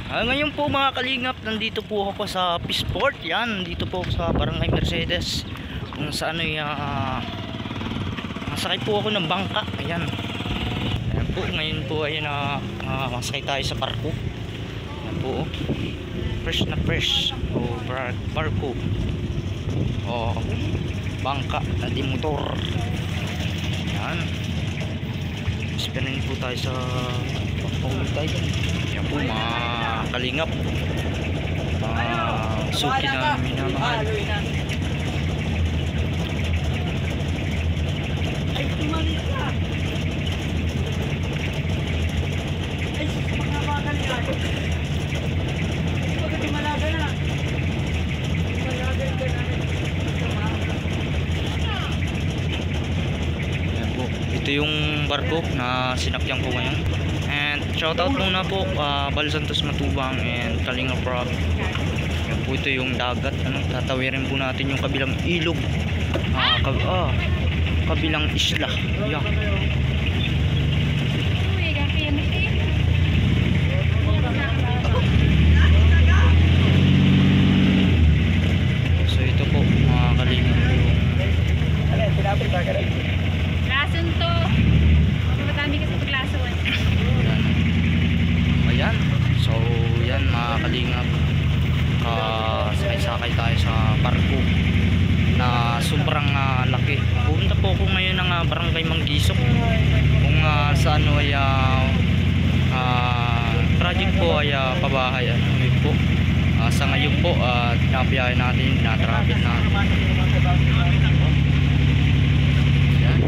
Ngayon po mga kalingap, nandito po ako sa Peaceport. Yan, dito po sa Barangay Mercedes. Kung saan ay masakay po ako ng bangka. Ayan. Ayan po, ngayon po ay masakay tayo sa barko. Ayan po. Fresh na fresh. O barko. O bangka na di motor. Ayan. Spinayin po tayo sa pangpawin tayo. Ayan po mga kalingap, suki na minamahal. Ay, tumalit ka! Ay, mga bakal ka! Huwag ka tumalaga na! Tumalaga ka na! Ayan po, ito yung barko na sinakyan ko ngayon. And shoutout muna po Bal Santos Matubang and Kalinga Prab. Yan po, ito yung dagat. Tatawirin po natin yung kabilang ilog, kabilang isla. Yan. So ito po mga Kalinga yung Lason to. Madami kasi paglason. Ayan. So yan mga kalingap, sakay tayo sa barko na sobrang laki. Pupunta po ako ngayon ng Barangay Manggisok, kung sa ano ay project po ay pabahay po. Sa ngayon po tinabiyahe natin, tinatrapit natin. Ayan.